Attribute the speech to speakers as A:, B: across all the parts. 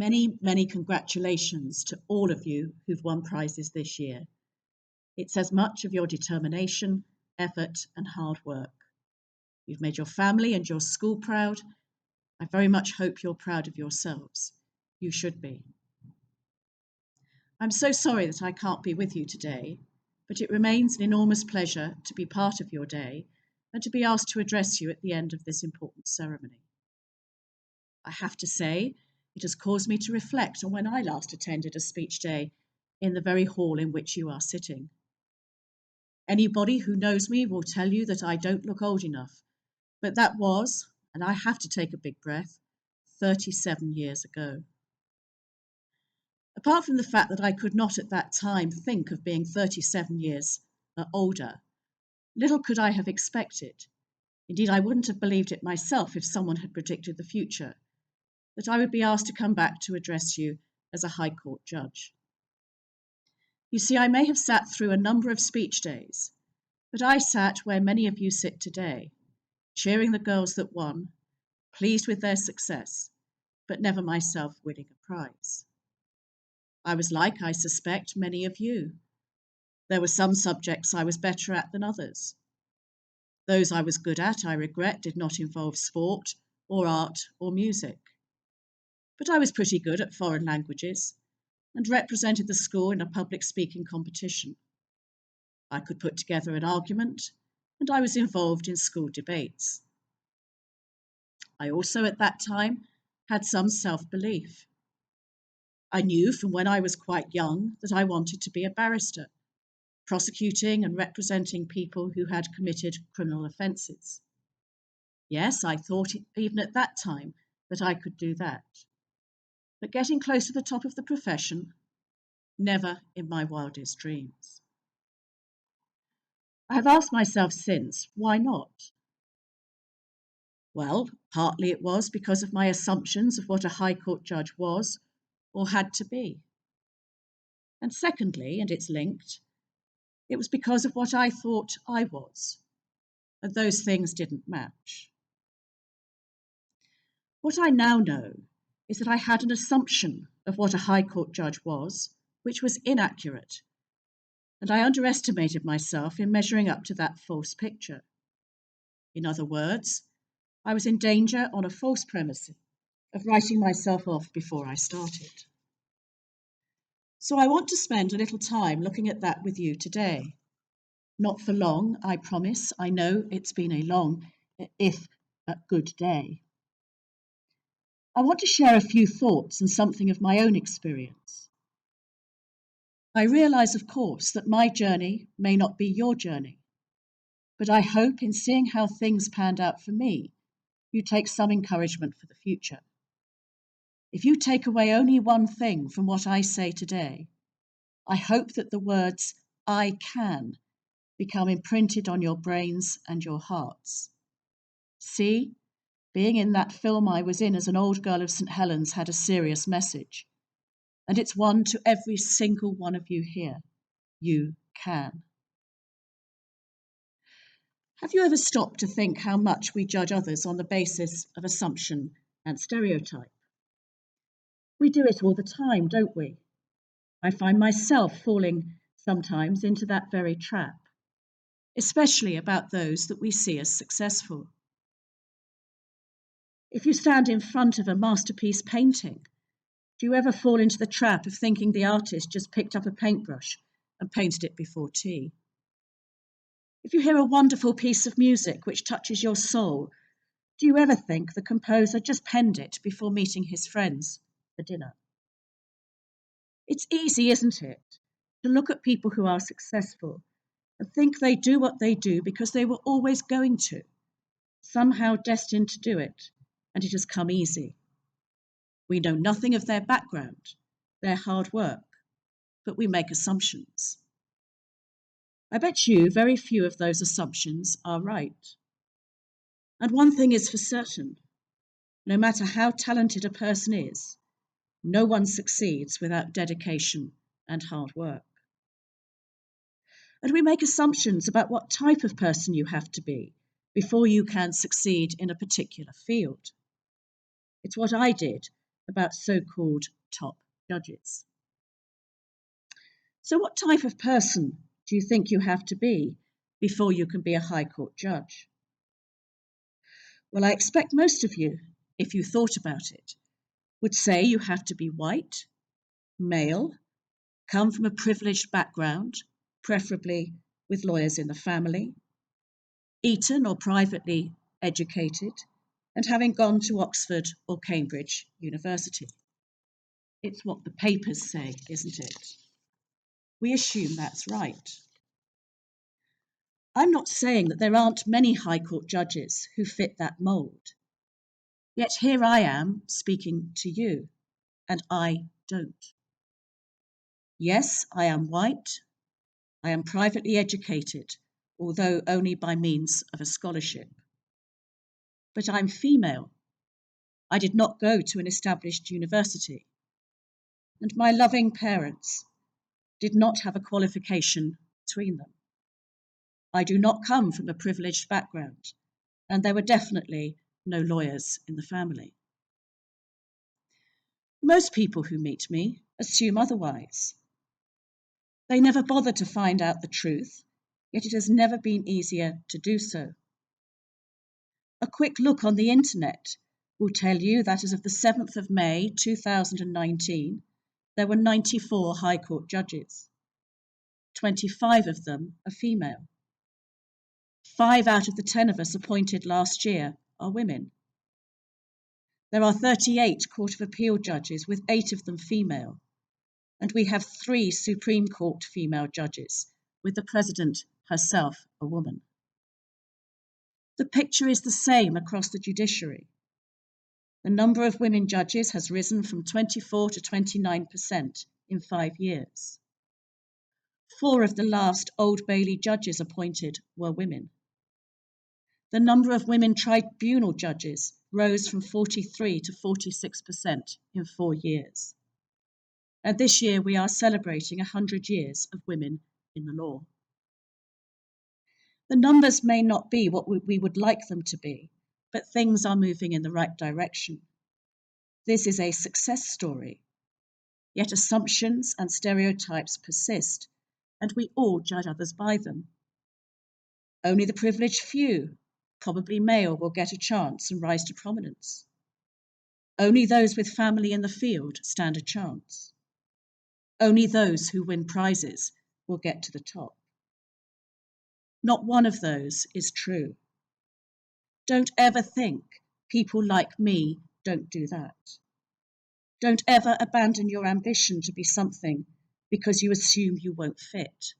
A: Many, many congratulations to all of you who've won prizes this year. It says much of your determination, effort, and hard work. You've made your family and your school proud. I very much hope you're proud of yourselves. You should be. I'm so sorry that I can't be with you today, but it remains an enormous pleasure to be part of your day and to be asked to address you at the end of this important ceremony. I have to say, it has caused me to reflect on when I last attended a speech day in the very hall in which you are sitting. Anybody who knows me will tell you that I don't look old enough, but that was, and I have to take a big breath, 37 years ago. Apart from the fact that I could not at that time think of being 37 years older, little could I have expected. Indeed, I wouldn't have believed it myself if someone had predicted the future, that I would be asked to come back to address you as a High Court judge. You see, I may have sat through a number of speech days, but I sat where many of you sit today, cheering the girls that won, pleased with their success, but never myself winning a prize. I was like, I suspect, many of you. There were some subjects I was better at than others. Those I was good at, I regret, did not involve sport or art or music. But I was pretty good at foreign languages and represented the school in a public speaking competition. I could put together an argument, and I was involved in school debates. I also, at that time, had some self-belief. I knew from when I was quite young that I wanted to be a barrister, prosecuting and representing people who had committed criminal offences. Yes, I thought even at that time that I could do that. But getting close to the top of the profession, never in my wildest dreams. I have asked myself since, why not? Well, partly it was because of my assumptions of what a High Court judge was or had to be. And secondly, and it's linked, it was because of what I thought I was, and those things didn't match. What I now know is that I had an assumption of what a High Court judge was, which was inaccurate, and I underestimated myself in measuring up to that false picture. In other words, I was in danger on a false premise of writing myself off before I started. So I want to spend a little time looking at that with you today. Not for long, I promise. I know it's been a long, if a good day. I want to share a few thoughts and something of my own experience. I realise, of course, that my journey may not be your journey, but I hope in seeing how things panned out for me, you take some encouragement for the future. If you take away only one thing from what I say today, I hope that the words "I can" become imprinted on your brains and your hearts. See, being in that film I was in as an old girl of St. Helen's had a serious message, and it's one to every single one of you here. You can. Have you ever stopped to think how much we judge others on the basis of assumption and stereotype? We do it all the time, don't we? I find myself falling sometimes into that very trap, especially about those that we see as successful. If you stand in front of a masterpiece painting, do you ever fall into the trap of thinking the artist just picked up a paintbrush and painted it before tea? If you hear a wonderful piece of music which touches your soul, do you ever think the composer just penned it before meeting his friends for dinner? It's easy, isn't it, to look at people who are successful and think they do what they do because they were always going to, somehow destined to do it, and it has come easy. We know nothing of their background, their hard work, but we make assumptions. I bet you very few of those assumptions are right. And one thing is for certain, no matter how talented a person is, no one succeeds without dedication and hard work. And we make assumptions about what type of person you have to be before you can succeed in a particular field. It's what I did about so-called top judges. So what type of person do you think you have to be before you can be a High Court judge? Well, I expect most of you, if you thought about it, would say you have to be white, male, come from a privileged background, preferably with lawyers in the family, Eton or privately educated, and having gone to Oxford or Cambridge University. It's what the papers say, isn't it? We assume that's right. I'm not saying that there aren't many High Court judges who fit that mould. Yet here I am speaking to you, and I don't. Yes, I am white. I am privately educated, although only by means of a scholarship. But I'm female. I did not go to an established university. And my loving parents did not have a qualification between them. I do not come from a privileged background, and there were definitely no lawyers in the family. Most people who meet me assume otherwise. They never bother to find out the truth, yet it has never been easier to do so. A quick look on the internet will tell you that as of the 7th of May 2019, there were 94 High Court judges. 25 of them are female. 5 out of the 10 of us appointed last year are women. There are 38 Court of Appeal judges, with 8 of them female, and we have 3 Supreme Court female judges, with the President herself a woman. The picture is the same across the judiciary. The number of women judges has risen from 24 to 29% in 5 years. 4 of the last Old Bailey judges appointed were women. The number of women tribunal judges rose from 43 to 46% in 4 years. And this year we are celebrating 100 years of women in the law. The numbers may not be what we would like them to be, but things are moving in the right direction. This is a success story, yet assumptions and stereotypes persist, and we all judge others by them. Only the privileged few, probably male, will get a chance and rise to prominence. Only those with family in the field stand a chance. Only those who win prizes will get to the top. Not one of those is true. Don't ever think people like me don't do that. Don't ever abandon your ambition to be something because you assume you won't fit.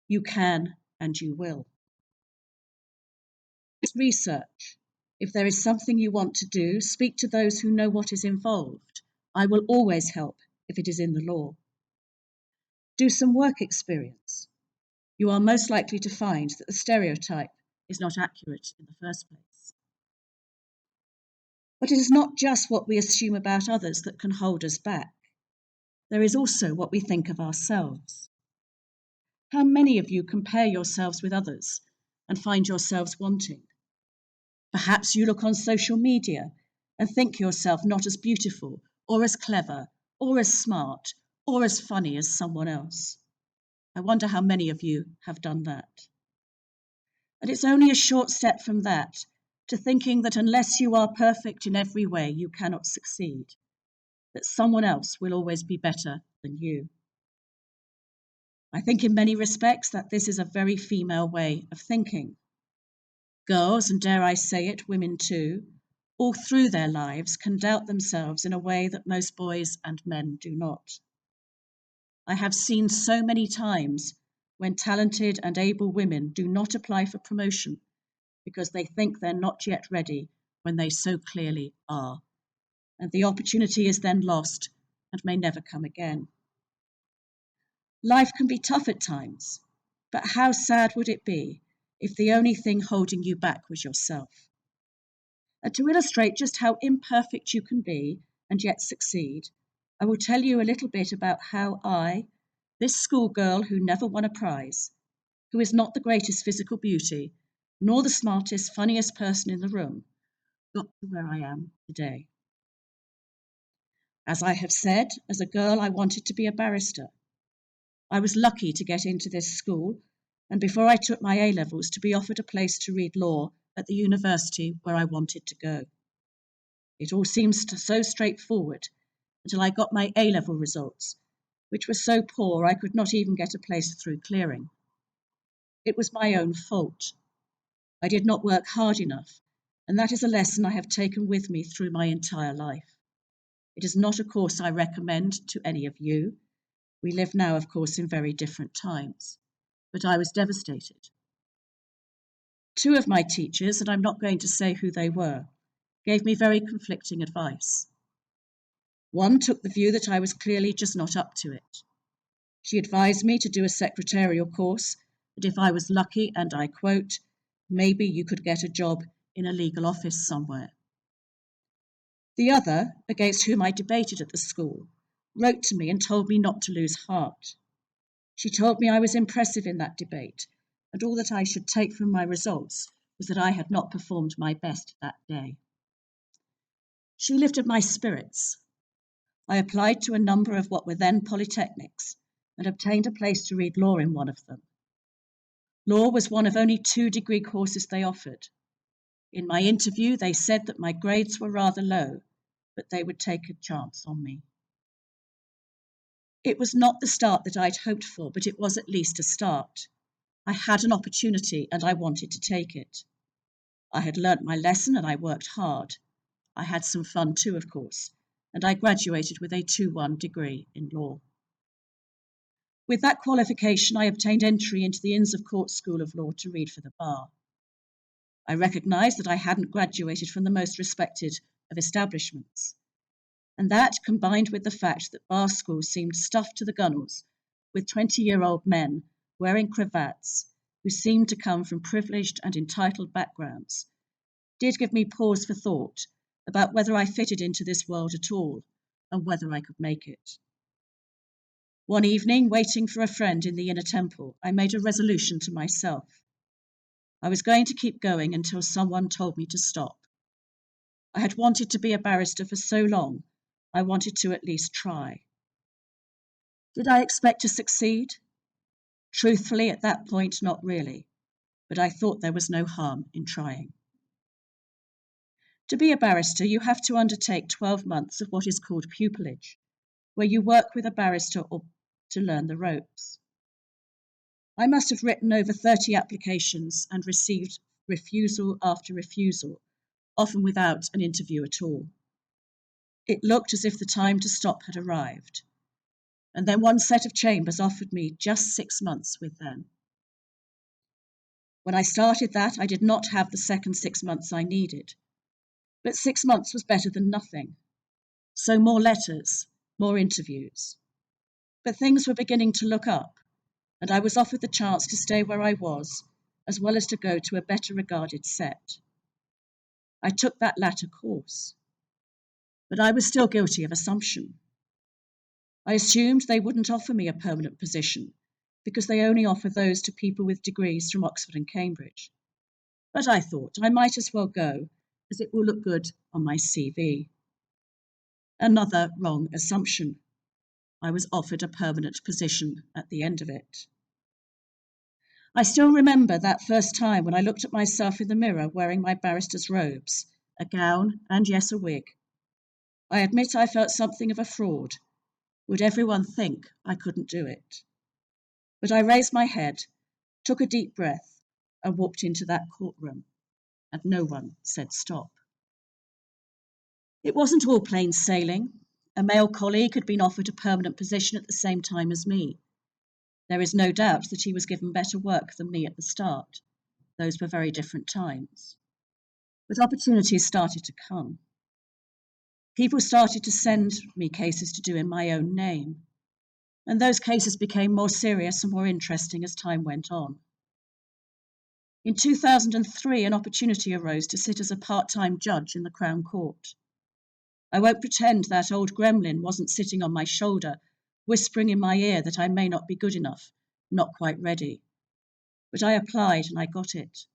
A: You can and you will. Research. If there is something you want to do, speak to those who know what is involved. I will always help if it is in the law. Do some work experience. You are most likely to find that the stereotype is not accurate in the first place. But it is not just what we assume about others that can hold us back. There is also what we think of ourselves. How many of you compare yourselves with others and find yourselves wanting? Perhaps you look on social media and think yourself not as beautiful or as clever or as smart or as funny as someone else. I wonder how many of you have done that. And it's only a short step from that to thinking that unless you are perfect in every way, you cannot succeed, that someone else will always be better than you. I think in many respects that this is a very female way of thinking. Girls, and dare I say it, women too, all through their lives can doubt themselves in a way that most boys and men do not. I have seen so many times when talented and able women do not apply for promotion because they think they're not yet ready when they so clearly are, and the opportunity is then lost and may never come again. Life can be tough at times, but how sad would it be if the only thing holding you back was yourself? And to illustrate just how imperfect you can be and yet succeed, I will tell you a little bit about how I, this schoolgirl who never won a prize, who is not the greatest physical beauty, nor the smartest, funniest person in the room, got to where I am today. As I have said, as a girl I wanted to be a barrister. I was lucky to get into this school, and before I took my A-levels to be offered a place to read law at the university where I wanted to go. It all seemed so straightforward until I got my A-level results, which were so poor I could not even get a place through clearing. It was my own fault. I did not work hard enough, and that is a lesson I have taken with me through my entire life. It is not a course I recommend to any of you. We live now, of course, in very different times, but I was devastated. Two of my teachers, and I'm not going to say who they were, gave me very conflicting advice. One took the view that I was clearly just not up to it. She advised me to do a secretarial course, that if I was lucky, and I quote, maybe you could get a job in a legal office somewhere. The other, against whom I debated at the school, wrote to me and told me not to lose heart. She told me I was impressive in that debate, and all that I should take from my results was that I had not performed my best that day. She lifted my spirits. I applied to a number of what were then polytechnics and obtained a place to read law in one of them. Law was one of only 2 degree courses they offered. In my interview, they said that my grades were rather low, but they would take a chance on me. It was not the start that I'd hoped for, but it was at least a start. I had an opportunity and I wanted to take it. I had learnt my lesson and I worked hard. I had some fun too, of course, and I graduated with a 2:1 degree in law. With that qualification, I obtained entry into the Inns of Court School of Law to read for the bar. I recognised that I hadn't graduated from the most respected of establishments, and that, combined with the fact that bar schools seemed stuffed to the gunnels with 20-year-old men wearing cravats who seemed to come from privileged and entitled backgrounds, did give me pause for thought about whether I fitted into this world at all and whether I could make it. One evening, waiting for a friend in the Inner Temple, I made a resolution to myself. I was going to keep going until someone told me to stop. I had wanted to be a barrister for so long, I wanted to at least try. Did I expect to succeed? Truthfully, at that point, not really, but I thought there was no harm in trying. To be a barrister, you have to undertake 12 months of what is called pupillage, where you work with a barrister to learn the ropes. I must have written over 30 applications and received refusal after refusal, often without an interview at all. It looked as if the time to stop had arrived, and then one set of chambers offered me just 6 months with them. When I started that, I did not have the second 6 months I needed, but 6 months was better than nothing. So more letters, more interviews. But things were beginning to look up, and I was offered the chance to stay where I was, as well as to go to a better regarded set. I took that latter course, but I was still guilty of assumption. I assumed they wouldn't offer me a permanent position because they only offer those to people with degrees from Oxford and Cambridge. But I thought I might as well go, as it will look good on my CV. Another wrong assumption. I was offered a permanent position at the end of it. I still remember that first time when I looked at myself in the mirror wearing my barrister's robes, a gown, and yes, a wig. I admit I felt something of a fraud. Would everyone think I couldn't do it? But I raised my head, took a deep breath, and walked into that courtroom, and no one said stop. It wasn't all plain sailing. A male colleague had been offered a permanent position at the same time as me. There is no doubt that he was given better work than me at the start. Those were very different times. But opportunities started to come. People started to send me cases to do in my own name, and those cases became more serious and more interesting as time went on. In 2003, an opportunity arose to sit as a part-time judge in the Crown Court. I won't pretend that old gremlin wasn't sitting on my shoulder, whispering in my ear that I may not be good enough, not quite ready. But I applied and I got it.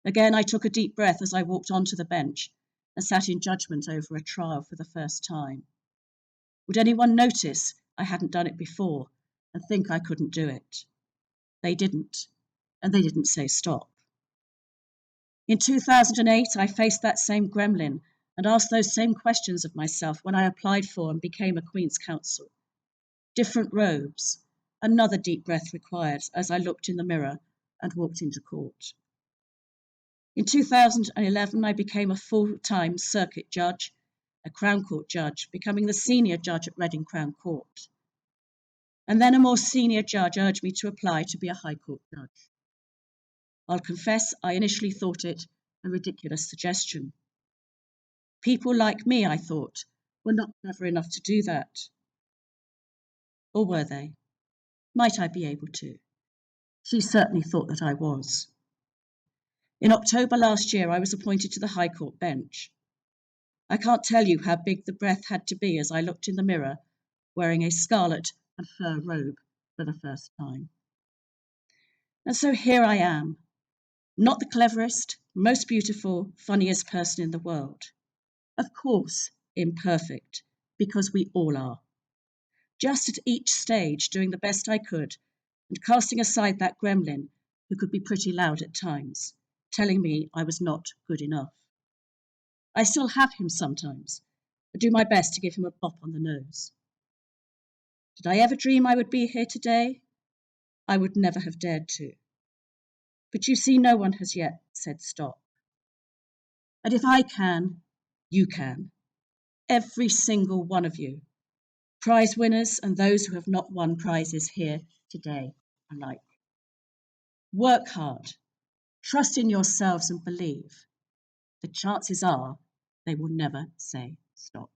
A: Again, I took a deep breath as I walked onto the bench and sat in judgment over a trial for the first time. Would anyone notice I hadn't done it before and think I couldn't do it? They didn't, and they didn't say stop. In 2008, I faced that same gremlin and asked those same questions of myself when I applied for and became a Queen's Counsel. Different robes, another deep breath required as I looked in the mirror and walked into court. In 2011, I became a full-time circuit judge, a Crown Court judge, becoming the senior judge at Reading Crown Court. And then a more senior judge urged me to apply to be a High Court judge. I'll confess I initially thought it a ridiculous suggestion. People like me, I thought, were not clever enough to do that. Or were they? Might I be able to? She certainly thought that I was. In October last year, I was appointed to the High Court bench. I can't tell you how big the breath had to be as I looked in the mirror, wearing a scarlet and fur robe for the first time. And so here I am, not the cleverest, most beautiful, funniest person in the world. Of course, imperfect, because we all are. Just at each stage, doing the best I could, and casting aside that gremlin who could be pretty loud at times, telling me I was not good enough. I still have him sometimes, but do my best to give him a bop on the nose. Did I ever dream I would be here today? I would never have dared to. But you see, no one has yet said stop. And if I can, you can. Every single one of you. Prize winners and those who have not won prizes here today alike. Work hard. Trust in yourselves and believe. The chances are they will never say stop.